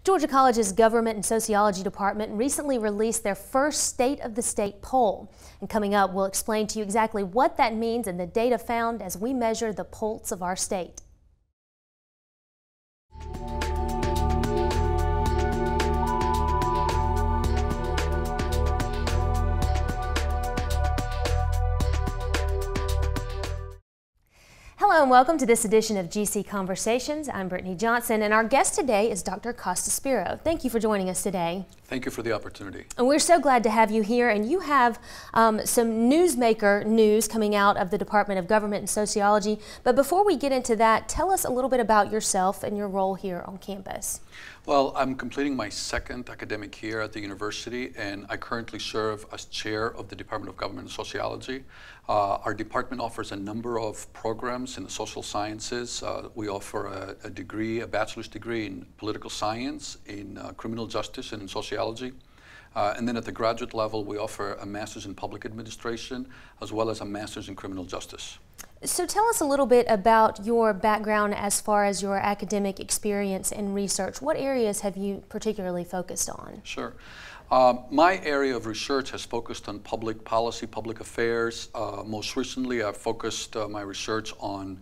Georgia College's Government and Sociology Department recently released their first State of the State poll. And coming up, we'll explain to you exactly what that means and the data found as we measure the pulse of our state. Hello and welcome to this edition of GC Conversations. I'm Brittany Johnson and our guest today is Dr. Costas Spirou. Thank you for joining us today. Thank you for the opportunity. And we're so glad to have you here, and you have some newsmaker news coming out of the Department of Government and Sociology. But before we get into that, tell us a little bit about yourself and your role here on campus. Well, I'm completing my second academic year at the university, and I currently serve as chair of the Department of Government and Sociology. Our department offers a number of programs in the social sciences. We offer a degree, a bachelor's degree in political science, in criminal justice, and in sociology. And then at the graduate level, we offer a master's in public administration, as well as a master's in criminal justice. So tell us a little bit about your background as far as your academic experience and research. What areas have you particularly focused on? Sure. My area of research has focused on public policy, public affairs. Most recently, I've focused my research on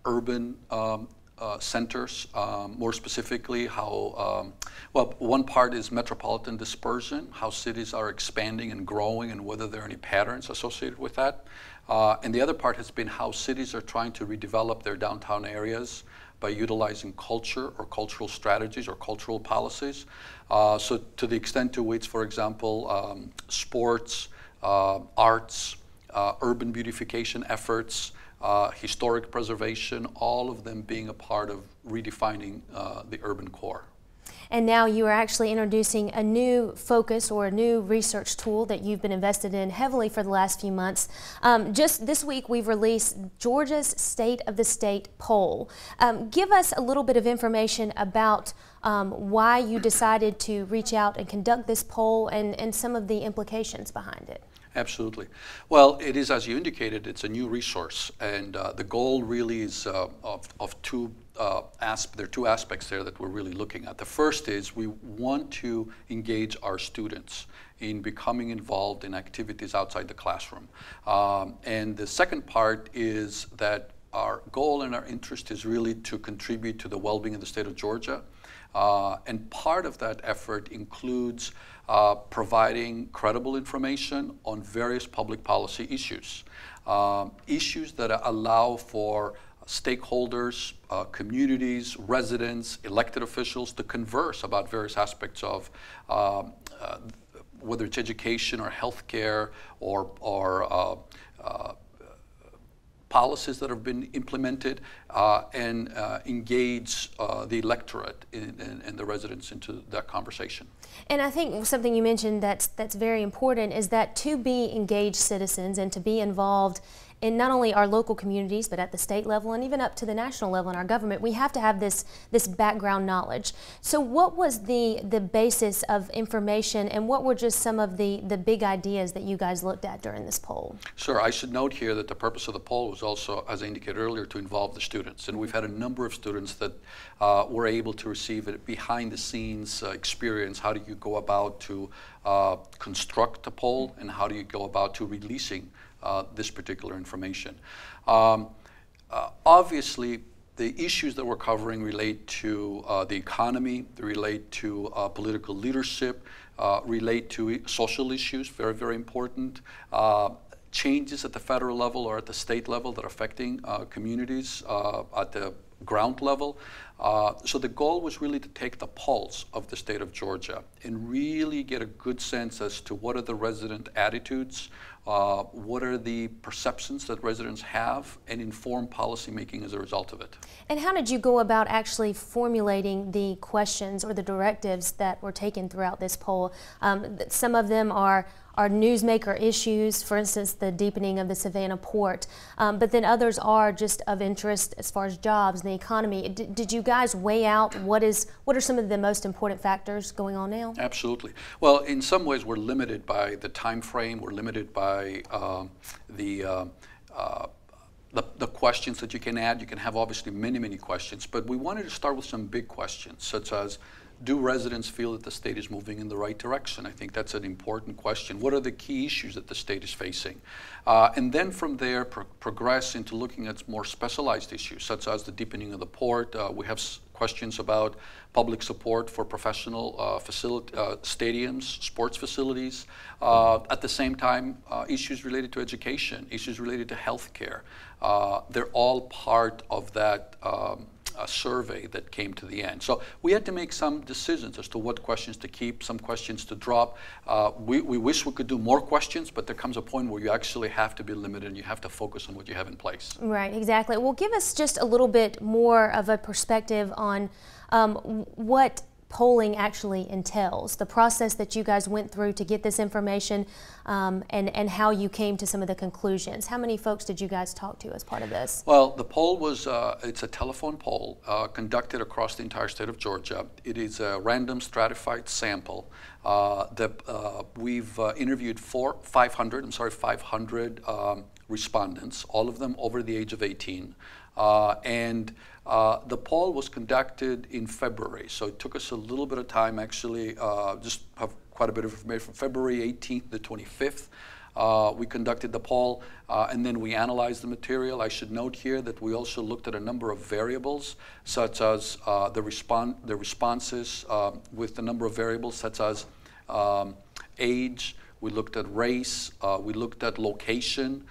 urban centers, more specifically how, well, one part is metropolitan dispersion, how cities are expanding and growing and whether there are any patterns associated with that. And the other part has been how cities are trying to redevelop their downtown areas by utilizing culture or cultural strategies or cultural policies. So to the extent to which, for example, sports, arts, urban beautification efforts, historic preservation, all of them being a part of redefining the urban core. And now you are actually introducing a new focus or a new research tool that you've been invested in heavily for the last few months. Just this week we've released Georgia's State of the State poll. Give us a little bit of information about why you decided to reach out and conduct this poll and some of the implications behind it. Absolutely. Well, it is, as you indicated, it's a new resource, and the goal really is of two there are two aspects there that we're really looking at. The first is we want to engage our students in becoming involved in activities outside the classroom. And the second part is that our goal and our interest is really to contribute to the well-being of the state of Georgia. And part of that effort includes providing credible information on various public policy issues. Issues that allow for stakeholders, communities, residents, elected officials to converse about various aspects of whether it's education or healthcare or policies that have been implemented, and engage the electorate and the residents into that conversation. And I think something you mentioned that's very important is that to be engaged citizens and to be involved in not only our local communities, but at the state level and even up to the national level in our government, we have to have this background knowledge. So what was the basis of information, and what were just some of the big ideas that you guys looked at during this poll? Sure. I should note here that the purpose of the poll was also, as I indicated earlier, to involve the students. And we've had a number of students that were able to receive a behind-the-scenes experience. How do you go about to construct a poll, and how do you go about to releasing this particular information. Obviously, the issues that we're covering relate to the economy, they relate to political leadership, relate to social issues, very, very important. Changes at the federal level or at the state level that are affecting communities at the ground level. So the goal was really to take the pulse of the state of Georgia and really get a good sense as to what are the resident attitudes, what are the perceptions that residents have, and inform policymaking as a result of it. And how did you go about actually formulating the questions or the directives that were taken throughout this poll? Some of them are newsmaker issues, for instance, the deepening of the Savannah port, but then others are just of interest as far as jobs and the economy. Did you guys weigh out what are some of the most important factors going on now? Absolutely. Well, in some ways we're limited by the time frame, we're limited by the questions that you can add. You can have obviously many, many questions, but we wanted to start with some big questions, such as do residents feel that the state is moving in the right direction? I think that's an important question. What are the key issues that the state is facing? And then from there, progress into looking at more specialized issues, such as the deepening of the port. We have questions about public support for professional stadiums, sports facilities. At the same time, issues related to education, issues related to healthcare. They're all part of that survey that came to the end. So we had to make some decisions as to what questions to keep, some questions to drop. We wish we could do more questions, but there comes a point where you actually have to be limited and you have to focus on what you have in place. Right, exactly. Well, give us just a little bit more of a perspective on what polling actually entails, the process that you guys went through to get this information, and how you came to some of the conclusions. How many folks did you guys talk to as part of this? Well, the poll was, it's a telephone poll conducted across the entire state of Georgia. It is a random stratified sample. We've interviewed 500 respondents, all of them over the age of 18. The poll was conducted in February, so it took us a little bit of time, actually, just have quite a bit of information. From February 18th to 25th, we conducted the poll, and then we analyzed the material. I should note here that we also looked at a number of variables, such as the responses with the number of variables, such as age. We looked at race. We looked at location.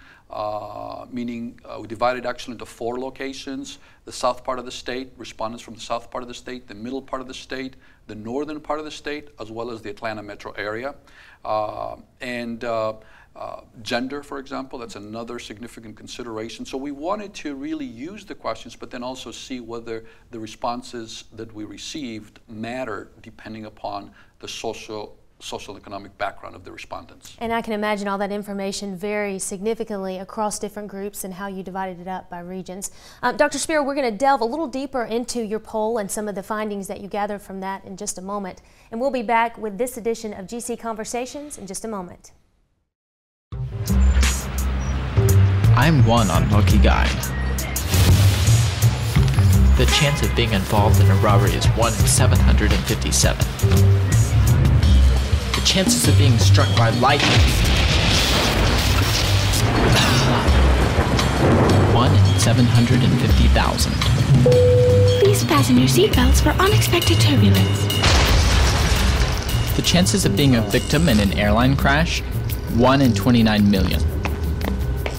Meaning we divided actually into 4 locations: the south part of the state, respondents from the south part of the state, the middle part of the state, the northern part of the state, as well as the Atlanta metro area. Gender, for example, that's another significant consideration. So we wanted to really use the questions, but then also see whether the responses that we received matter depending upon the social and economic background of the respondents. And I can imagine all that information varies significantly across different groups and how you divided it up by regions. Dr. Spirou, we're going to delve a little deeper into your poll and some of the findings that you gathered from that in just a moment. And we'll be back with this edition of GC Conversations in just a moment. I'm one unlucky guy. The chance of being involved in a robbery is 1 in 757. The chances of being struck by lightning, 1 in 750,000. Please fasten your seatbelts for unexpected turbulence. The chances of being a victim in an airline crash, 1 in 29 million.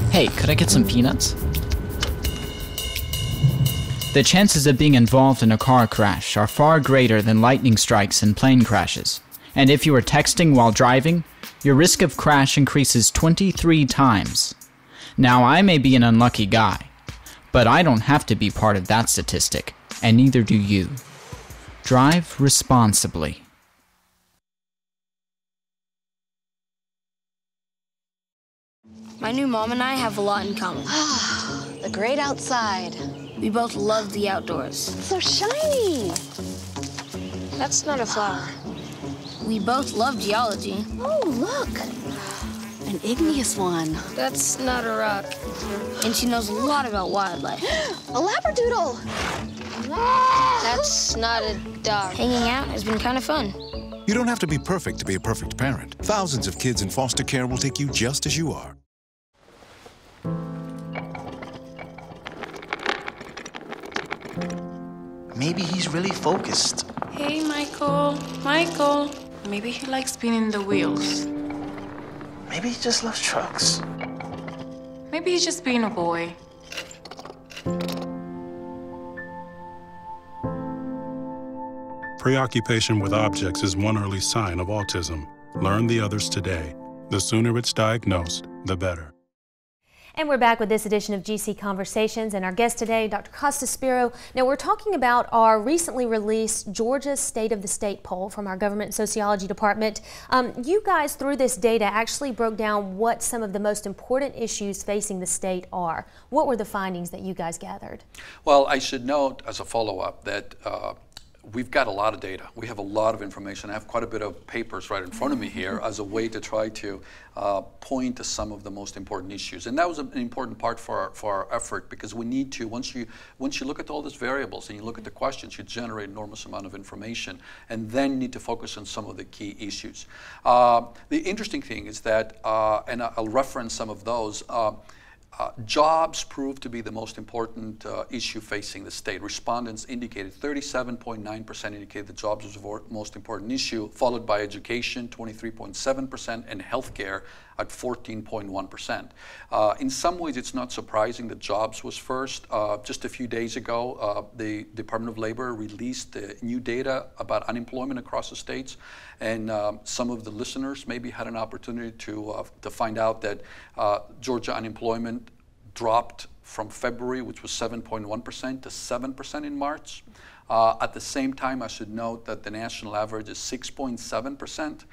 Hey, could I get some peanuts? The chances of being involved in a car crash are far greater than lightning strikes and plane crashes. And if you are texting while driving, your risk of crash increases 23 times. Now, I may be an unlucky guy, but I don't have to be part of that statistic, and neither do you. Drive responsibly. My new mom and I have a lot in common. The great outside. We both love the outdoors. It's so shiny. That's not a flower. We both love geology. Oh, look. An igneous one. That's not a rock. And she knows a lot about wildlife. A labradoodle. That's not a dog. Hanging out has been kind of fun. You don't have to be perfect to be a perfect parent. Thousands of kids in foster care will take you just as you are. Maybe he's really focused. Hey, Michael. Michael. Maybe he likes spinning the wheels. Maybe he just loves trucks. Maybe he's just being a boy. Preoccupation with objects is one early sign of autism. Learn the others today. The sooner it's diagnosed, the better. And we're back with this edition of GC Conversations, and our guest today, Dr. Costas Spirou. Now, we're talking about our recently released Georgia State of the State poll from our Government and Sociology Department. You guys, through this data, actually broke down what some of the most important issues facing the state are. What were the findings that you guys gathered? Well, I should note as a follow-up that we've got a lot of data. We have a lot of information. I have quite a bit of papers right in front of me here as a way to try to point to some of the most important issues. And that was an important part for our effort, because we need to, once you look at all these variables and you look at the questions, you generate an enormous amount of information, and then need to focus on some of the key issues. The interesting thing is that, and I'll reference some of those, jobs proved to be the most important issue facing the state. Respondents indicated 37.9% indicated that jobs was the most important issue, followed by education, 23.7%, and healthcare at 14.1%. In some ways, it's not surprising that jobs was first. Just a few days ago, the Department of Labor released new data about unemployment across the states, and some of the listeners maybe had an opportunity to find out that Georgia unemployment dropped from February, which was 7.1%, to 7% in March. At the same time, I should note that the national average is 6.7%,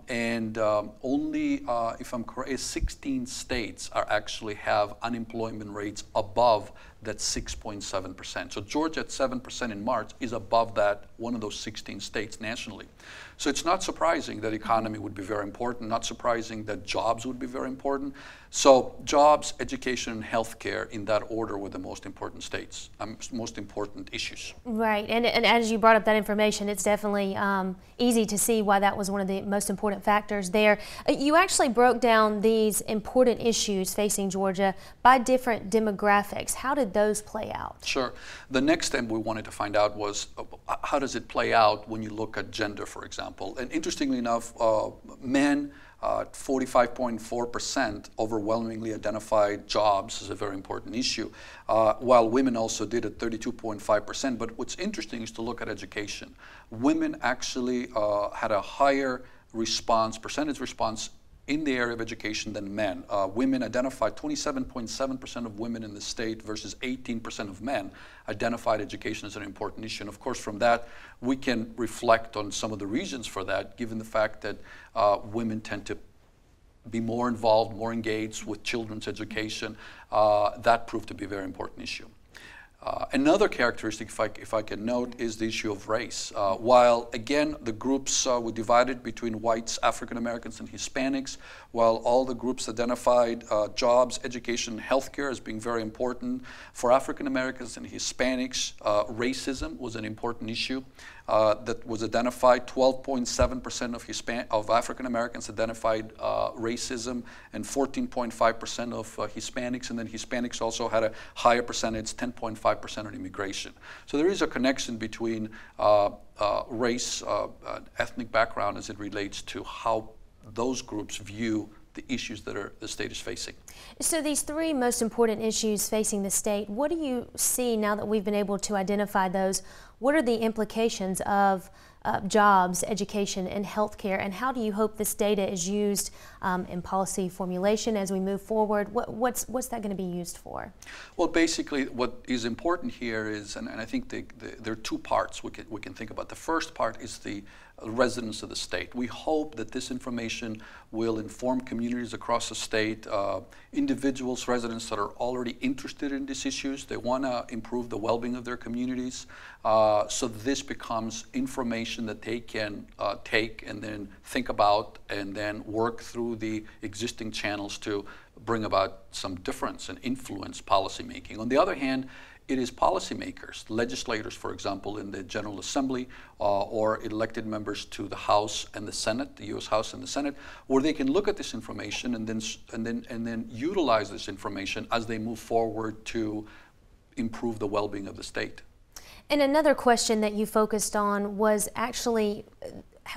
and only, if I'm correct, 16 states actually have unemployment rates above that 6.7%. So Georgia at 7% in March is above that, one of those 16 states nationally. So it's not surprising that economy would be very important, not surprising that jobs would be very important. So jobs, education, and healthcare in that order were the most important states, most important issues. Right, and as you brought up that information, it's definitely easy to see why that was one of the most important factors there. You actually broke down these important issues facing Georgia by different demographics. How did those play out? Sure. The next thing we wanted to find out was how does it play out when you look at gender, for example. And interestingly enough, men, 45.4% overwhelmingly identified jobs as a very important issue, while women also did at 32.5%. But what's interesting is to look at education. Women actually had a higher percentage response in the area of education than men. Women identified 27.7% of women in the state versus 18% of men identified education as an important issue. And of course, from that, we can reflect on some of the reasons for that, given the fact that women tend to be more involved, more engaged with children's education. That proved to be a very important issue. Another characteristic, if I can note, is the issue of race. While, again, the groups were divided between whites, African Americans, and Hispanics, while all the groups identified jobs, education, and healthcare as being very important, for African Americans and Hispanics, racism was an important issue that was identified. 12.7% of African Americans identified racism, and 14.5% of Hispanics, and then Hispanics also had a higher percentage, 10.5% on immigration. So there is a connection between race, ethnic background as it relates to how those groups view the issues that the state is facing. So these three most important issues facing the state, what do you see now that we've been able to identify those? What are the implications of jobs, education, and healthcare, and how do you hope this data is used in policy formulation as we move forward? What's that going to be used for? Well, basically, what is important here is, and I think there are two parts we can think about. The first part is the residents of the state. We hope that this information will inform communities across the state, individuals, residents that are already interested in these issues. They want to improve the well-being of their communities. So this becomes information that they can take and then think about and then work through the existing channels to bring about some difference and influence policymaking. On the other hand, it is policymakers, legislators, for example, in the General Assembly, or elected members to the House and the Senate, the U.S. House and the Senate, where they can look at this information and then utilize this information as they move forward to improve the well-being of the state. And another question that you focused on was actually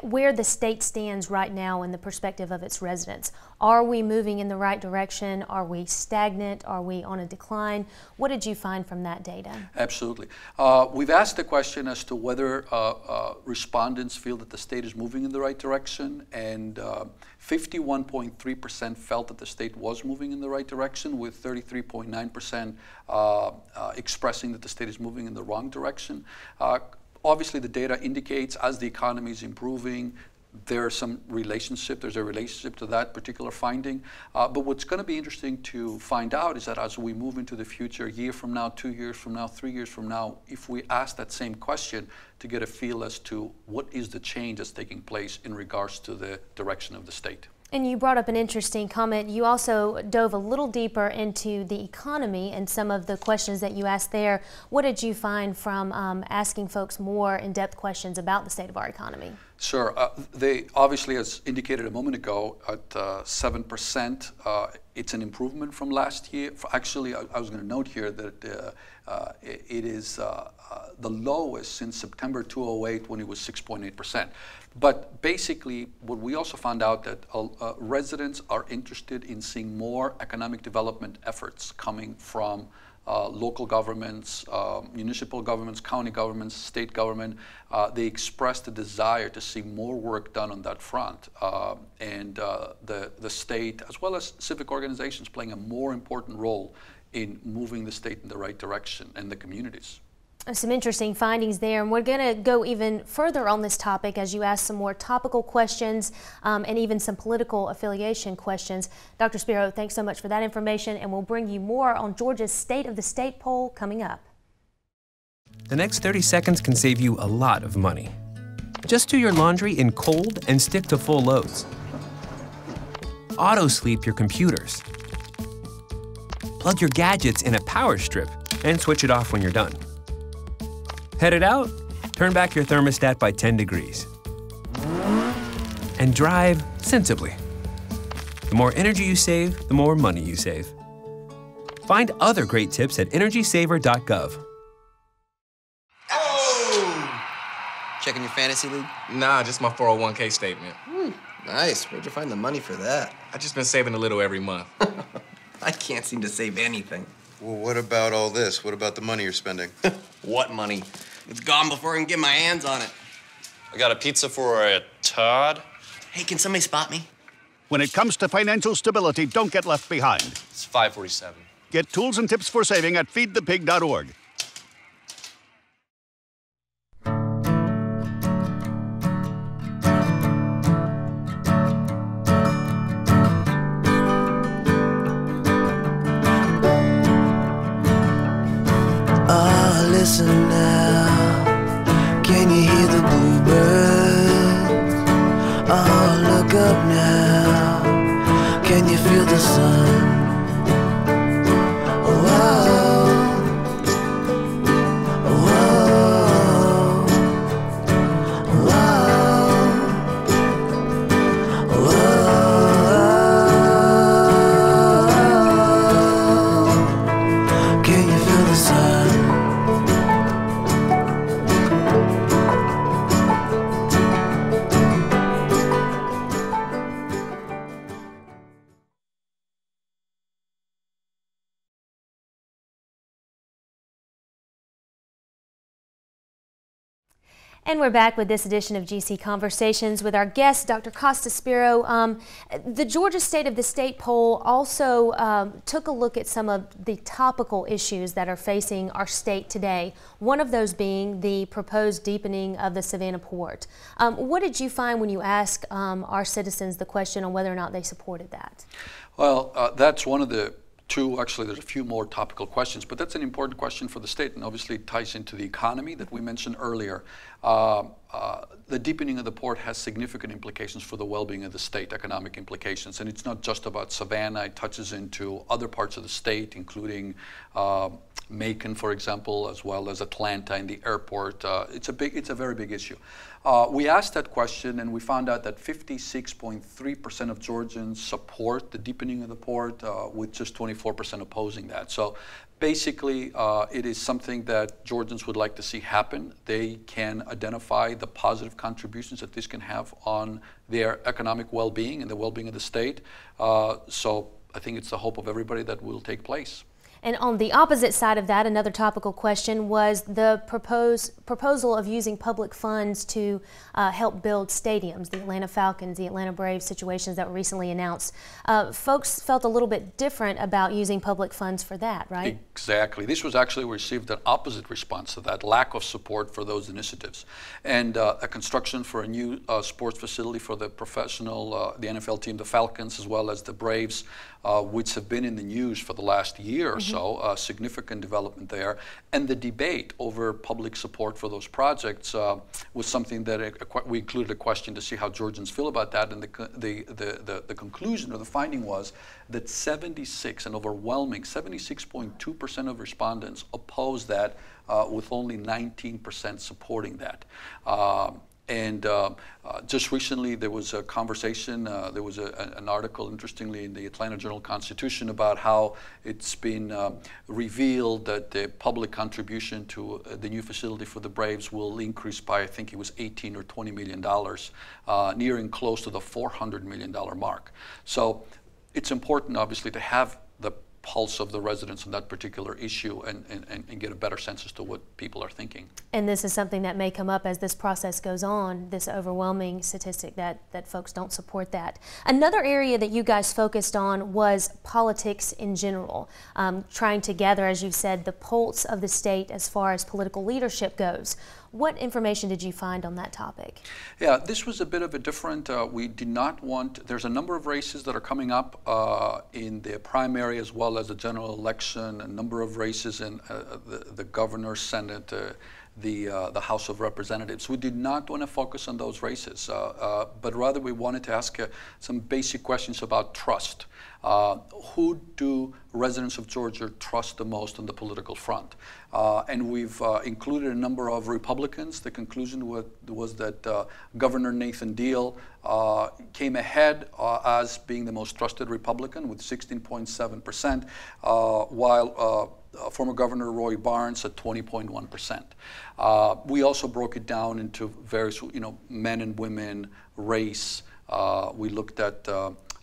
where the state stands right now in the perspective of its residents. Are we moving in the right direction? Are we stagnant? Are we on a decline? What did you find from that data? Absolutely. We've asked the question as to whether respondents feel that the state is moving in the right direction, and 51.3% felt that the state was moving in the right direction, with 33.9% expressing that the state is moving in the wrong direction. Obviously, the data indicates as the economy is improving, there's a relationship to that particular finding. But what's going to be interesting to find out is that as we move into the future, a year from now, 2 years from now, 3 years from now, if we ask that same question to get a feel as to what is the change that's taking place in regards to the direction of the state. And you brought up an interesting comment. You also dove a little deeper into the economy and some of the questions that you asked there. What did you find from asking folks more in-depth questions about the state of our economy? Sure. They obviously, as indicated a moment ago, at 7%, it's an improvement from last year. Actually, I was going to note here that it is the lowest since September 2008, when it was 6.8%. But basically, what we also found out that residents are interested in seeing more economic development efforts coming from local governments, municipal governments, county governments, state government. They expressed a desire to see more work done on that front. And the state, as well as civic organizations, playing a more important role in moving the state in the right direction and the communities. Some interesting findings there, and we're going to go even further on this topic as you ask some more topical questions and even some political affiliation questions. Dr. Spirou, thanks so much for that information, and we'll bring you more on Georgia's State of the State poll coming up. The next 30 seconds can save you a lot of money. Just do your laundry in cold and stick to full loads. Auto-sleep your computers. Plug your gadgets in a power strip and switch it off when you're done. Headed out? Turn back your thermostat by 10 degrees. And drive sensibly. The more energy you save, the more money you save. Find other great tips at energysaver.gov. Oh! Checking your fantasy league? Nah, just my 401k statement. Nice. Where'd you find the money for that? I just been saving a little every month. I can't seem to save anything. Well, what about all this? What about the money you're spending? What money? It's gone before I can get my hands on it. I got a pizza for a Todd. Hey, can somebody spot me? When it comes to financial stability, don't get left behind. It's 547. Get tools and tips for saving at feedthepig.org. Listen now, can you hear the bluebirds? Oh, look up now, can you feel the sun? Can you feel the sun? And we're back with this edition of GC Conversations with our guest, Dr. Costas Spirou. The Georgia State of the State poll also took a look at some of the topical issues that are facing our state today, one of those being the proposed deepening of the Savannah port. What did you find when you asked our citizens the question on whether or not they supported that? Well, that's one of the two. Actually, there's a few more topical questions, but that's an important question for the state, and obviously it ties into the economy that we mentioned earlier. The deepening of the port has significant implications for the well-being of the state, economic implications, and it's not just about Savannah. It touches into other parts of the state, including Macon, for example, as well as Atlanta and the airport. It's a very big issue. We asked that question, and we found out that 56.3% of Georgians support the deepening of the port, with just 24% opposing that. So basically, it is something that Georgians would like to see happen. They can identify the positive contributions that this can have on their economic well-being and the well-being of the state. So I think it's the hope of everybody that will take place. And on the opposite side of that, another topical question was the proposal of using public funds to help build stadiums, the Atlanta Falcons, the Atlanta Braves situations that were recently announced. Folks felt a little bit different about using public funds for that, right? Exactly. This was actually received an opposite response to that, lack of support for those initiatives. And a construction for a new sports facility for the professional, the NFL team, the Falcons, as well as the Braves, which have been in the news for the last year or so, significant development there. And the debate over public support for those projects was something that we included a question to see how Georgians feel about that. And the conclusion or the finding was that 76, an overwhelming 76.2% of respondents opposed that, with only 19% supporting that. And just recently, there was a conversation, there was an article, interestingly, in the Atlanta Journal-Constitution about how it's been revealed that the public contribution to the new facility for the Braves will increase by, I think it was $18 or $20 million, nearing close to the $400 million mark. So it's important, obviously, to have the pulse of the residents on that particular issue and get a better sense as to what people are thinking. And this is something that may come up as this process goes on, this overwhelming statistic that folks don't support that. Another area that you guys focused on was politics in general, trying to gather, as you said, the pulse of the state as far as political leadership goes. What information did you find on that topic? Yeah, this was a bit of a different, we did not want, there's a number of races that are coming up in the primary as well as the general election, a number of races in the governor, Senate, the House of Representatives. We did not want to focus on those races, but rather we wanted to ask some basic questions about trust. Who do residents of Georgia trust the most on the political front? And we've included a number of Republicans. The conclusion was that Governor Nathan Deal came ahead as being the most trusted Republican with 16.7%, while former Governor Roy Barnes at 20.1%. We also broke it down into various, men and women, race. We looked at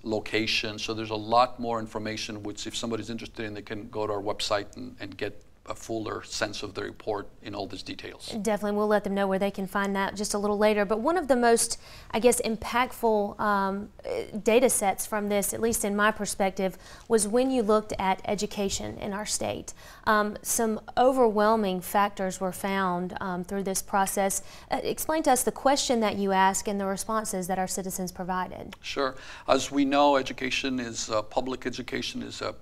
location. So there's a lot more information, which if somebody's interested in, they can go to our website and get a fuller sense of the report in all these details. Definitely, we'll let them know where they can find that just a little later. But one of the most, I guess, impactful data sets from this, at least in my perspective, was when you looked at education in our state. Some overwhelming factors were found through this process. Explain to us the question that you asked and the responses that our citizens provided. Sure. As we know, education is, public education is a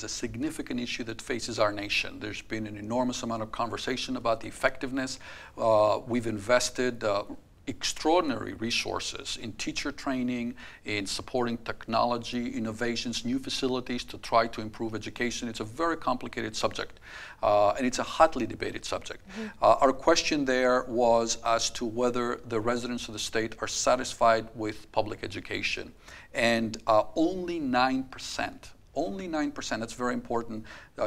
significant issue that faces our nation. There's been an enormous amount of conversation about the effectiveness. We've invested extraordinary resources in teacher training, in supporting technology, innovations, new facilities to try to improve education. It's a very complicated subject, and it's a hotly debated subject. Our question there was as to whether the residents of the state are satisfied with public education, and only 9%, that's very important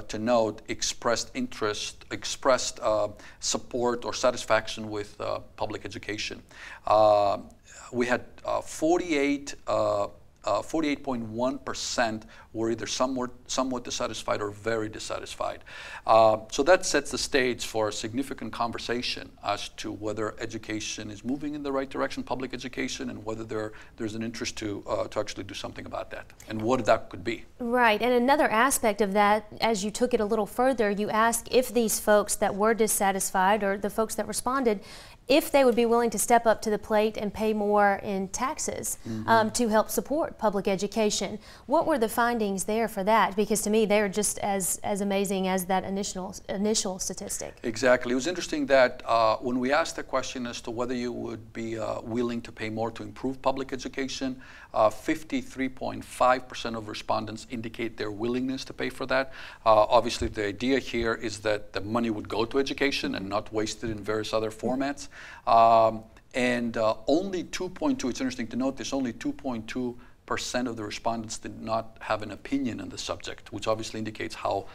to note, expressed interest, expressed support or satisfaction with public education. We had 48.1% were either somewhat dissatisfied or very dissatisfied. So that sets the stage for a significant conversation as to whether education is moving in the right direction, public education, and whether there's an interest to actually do something about that, and what that could be. Right, and another aspect of that, as you took it a little further, you asked if these folks that were dissatisfied, or the folks that responded, if they would be willing to step up to the plate and pay more in taxes to help support public education. What were the findings there for that? Because to me, they're just as amazing as that initial statistic. Exactly. It was interesting that when we asked the question as to whether you would be willing to pay more to improve public education, 53.5% of respondents indicate their willingness to pay for that. Obviously, the idea here is that the money would go to education and not wasted in various other formats. And only 2.2, it's interesting to note this, only 2.2% of the respondents did not have an opinion on the subject, which obviously indicates how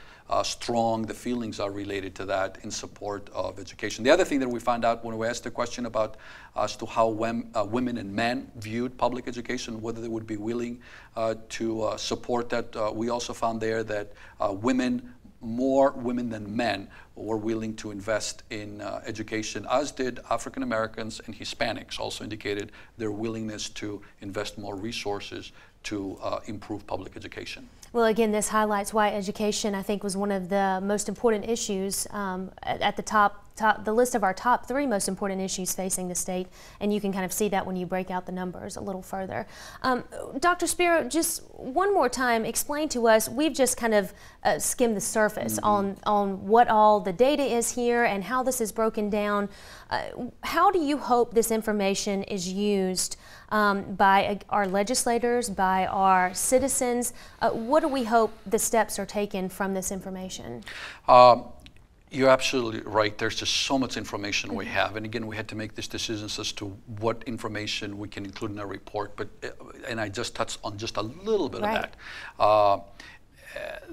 strong the feelings are related to that in support of education. The other thing that we found out when we asked the question about as to how women and men viewed public education, whether they would be willing to support that, we also found there that women more women than men were willing to invest in education, as did African Americans and Hispanics also indicated their willingness to invest more resources to improve public education. Well, again, this highlights why education, I think, was one of the most important issues at the the list of our top 3 most important issues facing the state, and you can kind of see that when you break out the numbers a little further. Dr. Spirou, just one more time, explain to us, we've just kind of skimmed the surface on what all the data is here and how this is broken down. How do you hope this information is used by our legislators, by our citizens? What do we hope the steps are taken from this information? You're absolutely right. There's just so much information we have, and again, we had to make these decisions as to what information we can include in our report. But and I just touched on just a little bit of that.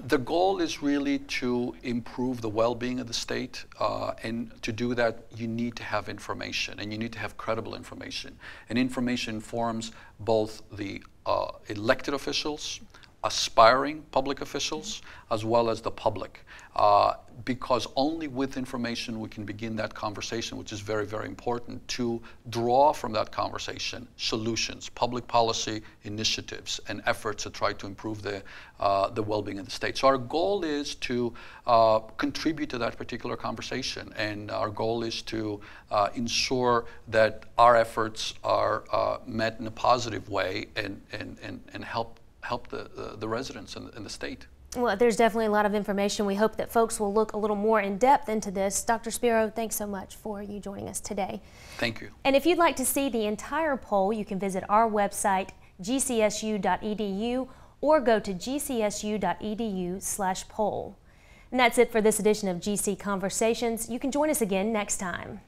The goal is really to improve the well-being of the state, and to do that, you need to have information, and you need to have credible information. And information informs both the elected officials, aspiring public officials, as well as the public. Because only with information we can begin that conversation, which is very, very important, to draw from that conversation solutions, public policy initiatives, and efforts to try to improve the well-being of the state. So our goal is to contribute to that particular conversation, and our goal is to ensure that our efforts are met in a positive way and help the residents in the state. Well, there's definitely a lot of information. We hope that folks will look a little more in depth into this. Dr. Spirou, thanks so much for you joining us today. Thank you. And if you'd like to see the entire poll, you can visit our website, gcsu.edu, or go to gcsu.edu/poll. And that's it for this edition of GC Conversations. You can join us again next time.